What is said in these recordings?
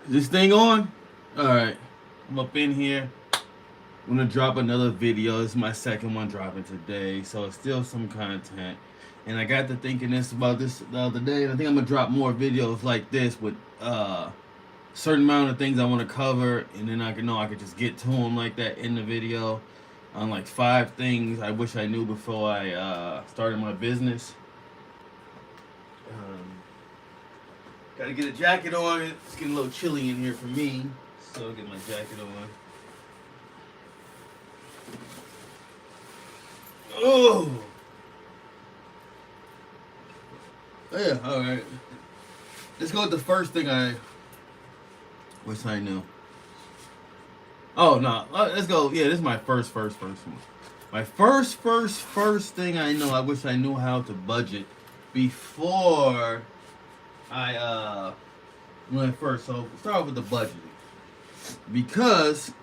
Is this thing on? Alright. I'm up in here. I'm gonna drop another video. This is my second one dropping today. So it's still some content. And I got to thinking about this the other day, and I think I'm gonna drop more videos like this with certain amount of things I want to cover, and then I could just get to them like that in the video. On like 5 things I wish I knew before I started my business. Um, Gotta get a jacket on. It's getting a little chilly in here for me, so I'll get my jacket on. Oh, yeah. All right. Let's go with the first thing I wish I knew. Oh no, let's go. Yeah, this is my first one. My first thing I know. I wish I knew how to budget before I went first. So start off with the budgeting, because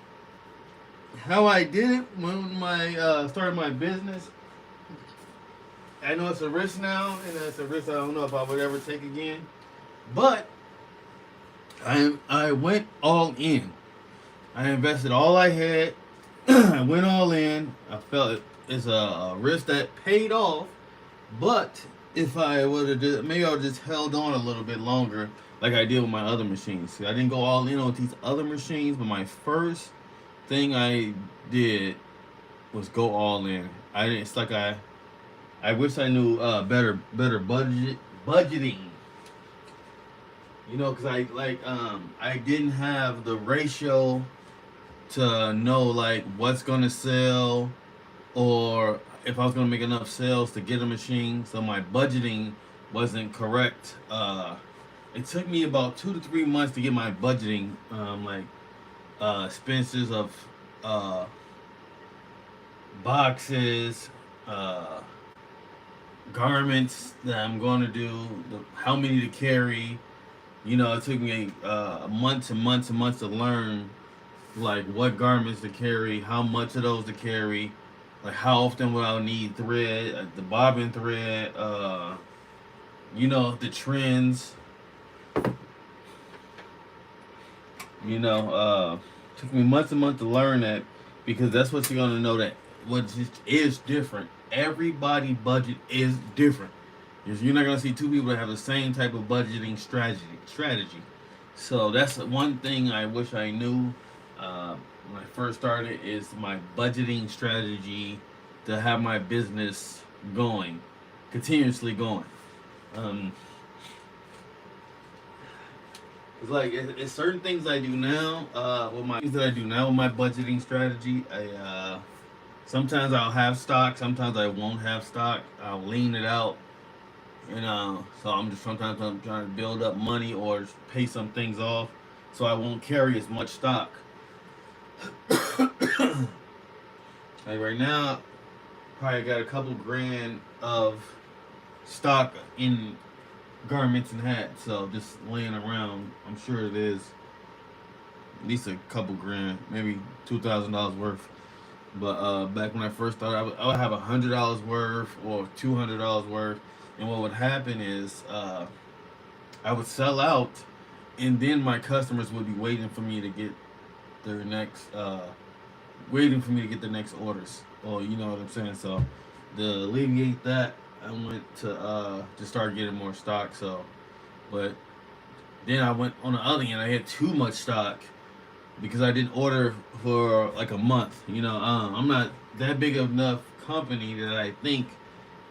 how I did it when my started my business. I know it's a risk now, and it's a risk I don't know if I would ever take again. But I went all in. I invested all I had. I went all in. I felt it's a risk that paid off. But if I would have just, maybe I would have just held on a little bit longer, like I did with my other machines. See, I didn't go all in on these other machines, but my first thing I did was go all in. I didn't. It's like I wish I knew better budgeting. You know, cause I didn't have the ratio to know like what's gonna sell, or if I was gonna make enough sales to get a machine. So my budgeting wasn't correct. It took me about 2 to 3 months to get my budgeting, expenses of uh, boxes, garments that I'm going to do, how many to carry. You know, it took me months and months and months to learn like what garments to carry, how much of those to carry, like how often will I need thread, the bobbin thread, the trends. You know, took me months and months to learn that, because that's what you're gonna know, that what is different. Everybody budget is different. You're not gonna see two people that have the same type of budgeting strategy. So that's one thing I wish I knew when I first started, is my budgeting strategy to have my business going, continuously going. Um, it's like it's certain things I do now. With my things that I do now with my budgeting strategy, I sometimes I'll have stock, sometimes I won't have stock. I'll lean it out. So sometimes I'm trying to build up money or pay some things off, so I won't carry as much stock. Like right now, probably got a couple grand of stock in garments and hats, so just laying around. I'm sure it is at least a couple grand, maybe $2,000 worth. But back when I first started, I would have $100 worth or $200 worth, and what would happen is I would sell out, and then my customers would be waiting for me to get their next, waiting for me to get the next orders. Or you know what I'm saying. So to alleviate that, I went to just start getting more stock. So, but then I went on the other end. I had too much stock because I didn't order for like a month. You know, I'm not that big of enough company that I think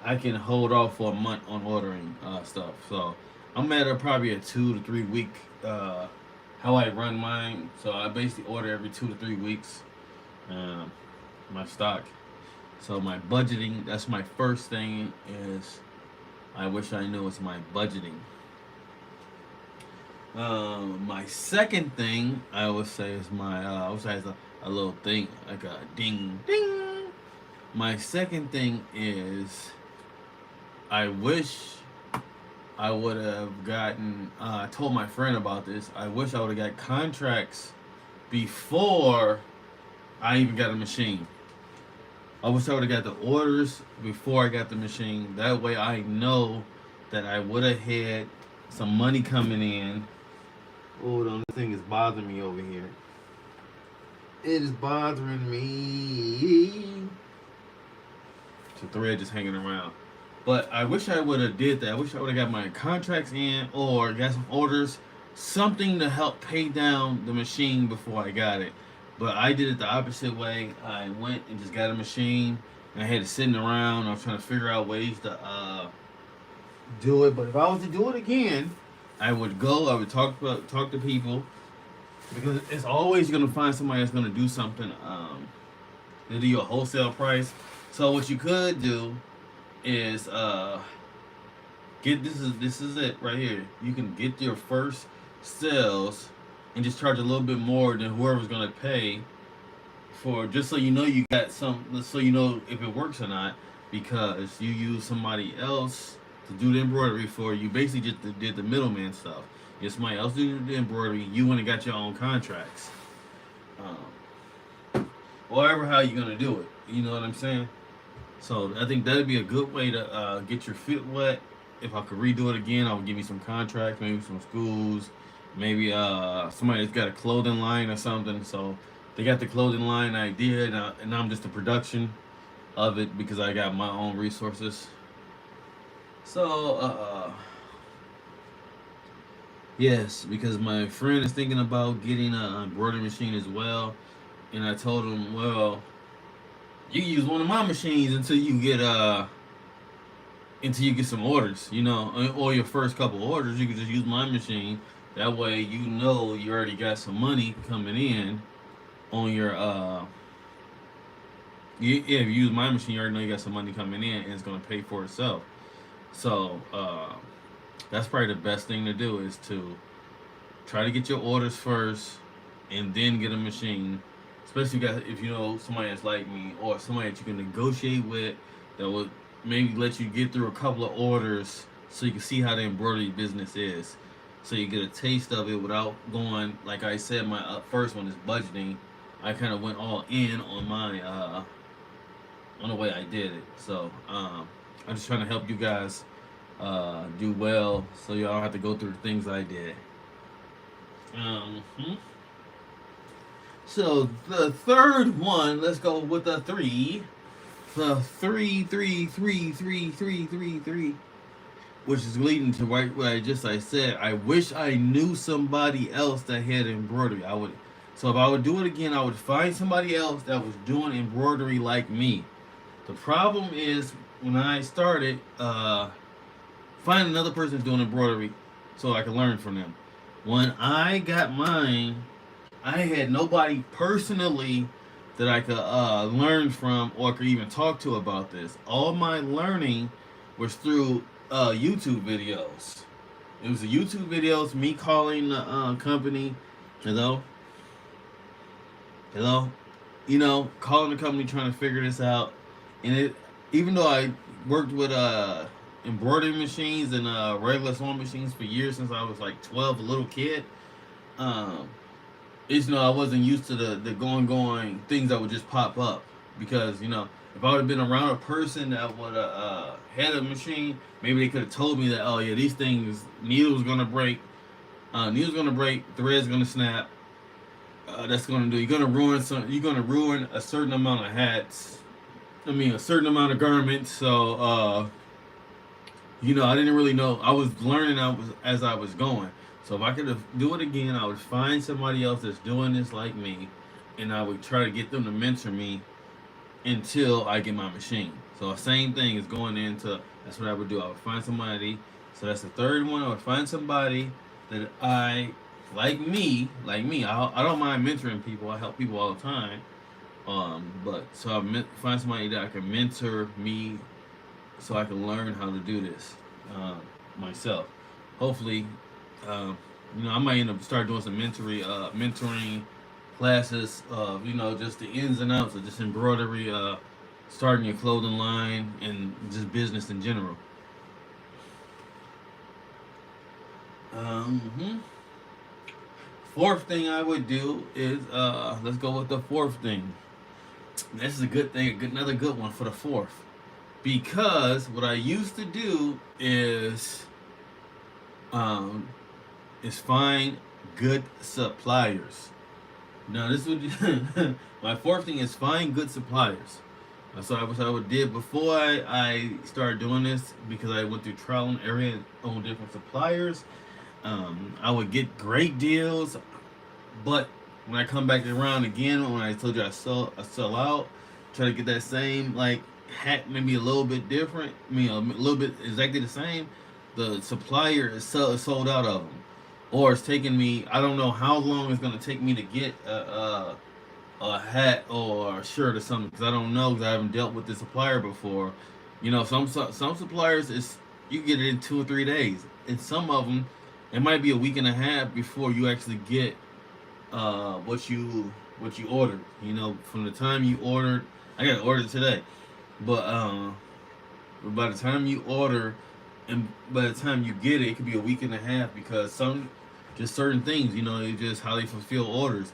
I can hold off for a month on ordering stuff. So I'm at probably a 2 to 3 week how I run mine. So I basically order every 2 to 3 weeks my stock. So my budgeting, that's my first thing, is I wish I knew, it's my budgeting. My second thing I would say is I would say is a little thing, like a ding ding. My second thing is I wish I would have gotten. I told my friend about this. I wish I would have got contracts before I even got a machine. I wish I would have got the orders before I got the machine. That way I know that I would have had some money coming in Hold on, this thing is bothering me over here. It is bothering me. It's a thread just hanging around. But I wish I would have did that. I wish I would have got my contracts in or got some orders, something to help pay down the machine before I got it. But I did it the opposite way. I went and just got a machine. And I had it sitting around. I was trying to figure out ways to do it. But if I was to do it again, I would go. I would talk to people because it's always gonna find somebody that's gonna do something. They'll do you a wholesale price. So what you could do is get this is it right here. You can get your first sales and just charge a little bit more than whoever's gonna pay for, just so you know you got some, so you know if it works or not, because you use somebody else to do the embroidery for you. Basically just did the middleman stuff. If somebody else did the embroidery, you went and got your own contracts. Whatever how you're gonna do it, you know what I'm saying? So I think that'd be a good way to get your feet wet. If I could redo it again, I would give me some contracts, maybe some schools, maybe somebody that's got a clothing line or something. So they got the clothing line idea, and I'm just the production of it because I got my own resources. So yes, because my friend is thinking about getting an embroidery machine as well, and I told him, well, you can use one of my machines until you get some orders, you know, or your first couple orders. You can just use my machine. That way, you know you already got some money coming in on your yeah, if you use my machine, you already know you got some money coming in, and it's gonna pay for itself. So that's probably the best thing to do is to try to get your orders first, and then get a machine. Especially if you know somebody that's like me, or somebody that you can negotiate with, that would maybe let you get through a couple of orders, so you can see how the embroidery business is. So you get a taste of it without going, like I said, my first one is budgeting. I kind of went all in on my on the way I did it. So I'm just trying to help you guys do well, so y'all don't have to go through the things I did. Hmm So the third one, let's go with the three. The three, which is leading to right what I said. I wish I knew somebody else that had embroidery. I would. So if I would do it again, I would find somebody else that was doing embroidery like me. The problem is when I started, find another person doing embroidery so I could learn from them. When I got mine, I had nobody personally that I could learn from or could even talk to about this. All my learning was through YouTube videos. It was the YouTube videos, me calling the company, hello, hello, you know, calling the company trying to figure this out. And it, even though I worked with embroidery machines and regular sewing machines for years since I was like 12, a little kid, um, it's, you know, I wasn't used to the going things that would just pop up, because you know, if I would have been around a person that would have had a machine, maybe they could have told me that, oh yeah, these things, needle's gonna break, thread's gonna snap. That's gonna do. You're gonna ruin some. You're gonna ruin a certain amount of hats. I mean, a certain amount of garments. So, you know, I didn't really know. I was learning. As I was going. So if I could do it again, I would find somebody else that's doing this like me, and I would try to get them to mentor me until I get my machine. So same thing is going into. That's what I would do. I would find somebody. So that's the third one. I would find somebody that I like me, like me. I don't mind mentoring people. I help people all the time. But so find somebody that I can mentor me, so I can learn how to do this myself. Hopefully, you know, I might end up start doing some mentoring classes of, you know, just the ins and outs of just embroidery, starting your clothing line, and just business in general. Hmm Fourth thing I would do is let's go with the fourth thing. This is a good thing, another good one for the fourth. Because what I used to do um, is find good suppliers. Now this would my fourth thing is find good suppliers. So I wish I would did before I started doing this because I went through trial and error and own different suppliers. I would get great deals, but when I come back around again, when I told you I sell out, try to get that same like hat, maybe a little bit different. I mean, a little bit exactly the same. The supplier is sold out of them, or it's taking me. I don't know how long it's gonna take me to get a hat or a shirt or something because I don't know because I haven't dealt with the supplier before. You know, some suppliers is you get it in 2 or 3 days, and some of them it might be a week and a half before you actually get what you ordered. You know, from the time you ordered, I got to order today, but by the time you order and by the time you get it, it could be a week and a half because some just certain things, you know, it's just how they fulfill orders.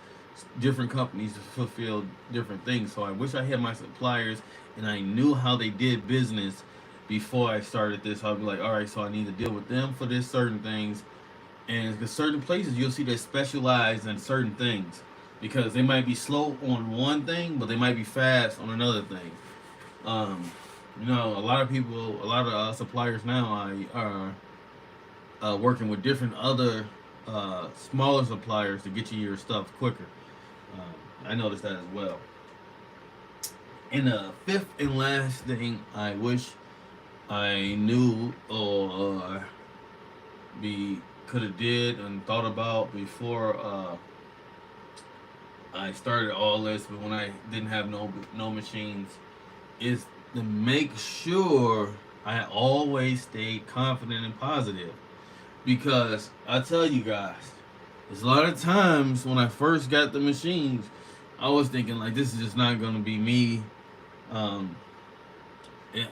Different companies fulfill different things. So I wish I had my suppliers and I knew how they did business before I started this. I'd be like, all right, so I need to deal with them for this certain things. And because certain places you'll see they specialize in certain things because they might be slow on one thing, but they might be fast on another thing. Um, you know, a lot of people, a lot of suppliers now are working with different other smaller suppliers to get you your stuff quicker. I noticed that as well. And the fifth and last thing I wish I knew or be could have did and thought about before I started all this, but when I didn't have no machines, is to make sure I always stayed confident and positive. Because I tell you guys, there's a lot of times when I first got the machines, I was thinking like this is just not gonna be me. Um, it,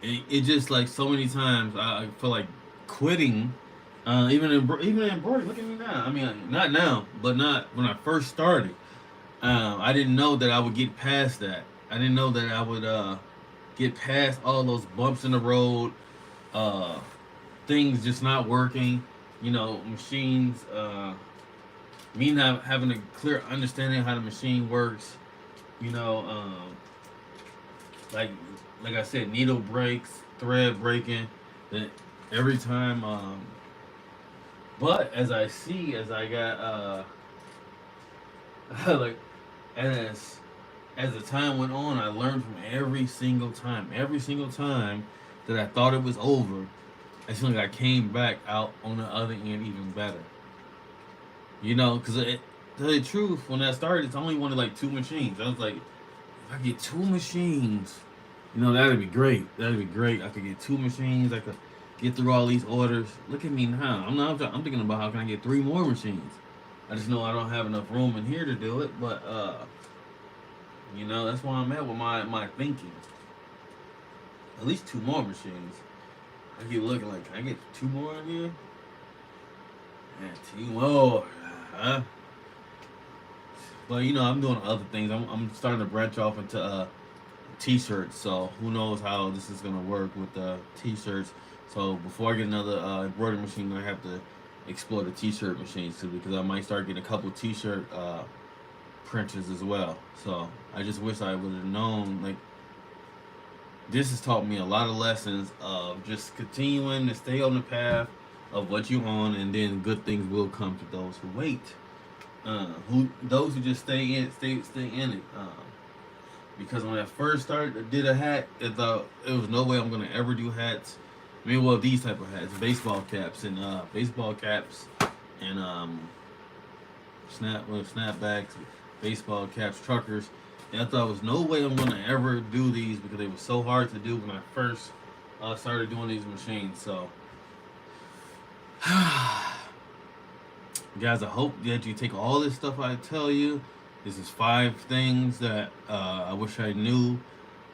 it just like so many times I feel like quitting. Even in embroidery, look at me now. I mean, not now, but not when I first started. I didn't know that I would get past that. I didn't know that I would get past all those bumps in the road, uh, things just not working. You know, machines. Me not having a clear understanding of how the machine works. You know, like like I said, needle breaks, thread breaking. That every time. But as I got like as as the time went on, I learned from every single time that I thought it was over. I feel like I came back out on the other end even better. You know, because to tell you the truth, when I started, it's only wanted like two machines. I was like, if I get two machines, you know, that'd be great. That'd be great. I could get two machines. I could get through all these orders. Look at me now. I'm thinking about how can I get three more machines. I just know I don't have enough room in here to do it. But you know, that's where I'm at with my thinking. At least two more machines. I keep looking like, can I get two more in here? Yeah, two more. Huh? But you know, I'm doing other things. I'm starting to branch off into t-shirts. So who knows how this is gonna work with the t-shirts. So before I get another embroidery machine, I have to explore the t-shirt machines too because I might start getting a couple t-shirt printers as well. So I just wish I would have known. Like this has taught me a lot of lessons of just continuing to stay on the path of what you own, and then good things will come to those who wait. Who those who just stay in it. Because when I first started did a hat, I thought it was no way I'm gonna ever do hats. I mean, well, these type of hats, baseball caps and snapbacks, baseball caps, truckers. And I thought there was no way I'm gonna ever do these because they were so hard to do when I first started doing these machines. So, guys, I hope that you take all this stuff I tell you. This is 5 things that I wish I knew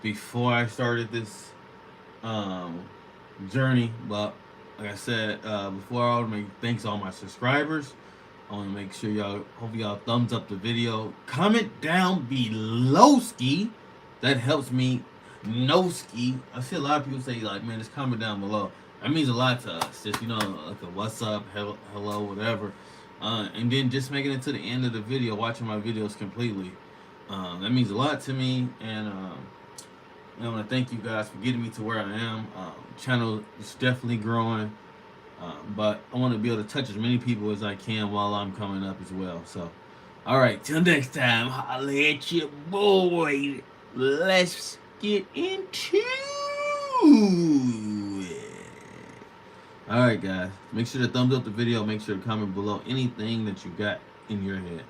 before I started this journey. But like I said before, I want to make thanks to all my subscribers. I want to make sure y'all, hope y'all thumbs up the video. Comment down below ski. That helps me know ski. I see a lot of people say like, man, just comment down below. That means a lot to us. Just, you know, like a what's up, hello, whatever. and then just making it to the end of the video, watching my videos completely. That means a lot to me, and I want to thank you guys for getting me to where I am. Channel is definitely growing, but I want to be able to touch as many people as I can while I'm coming up as well. So, all right, till next time, holla at your boy. Let's get into it. All right, guys. Make sure to thumbs up the video. Make sure to comment below anything that you got in your head.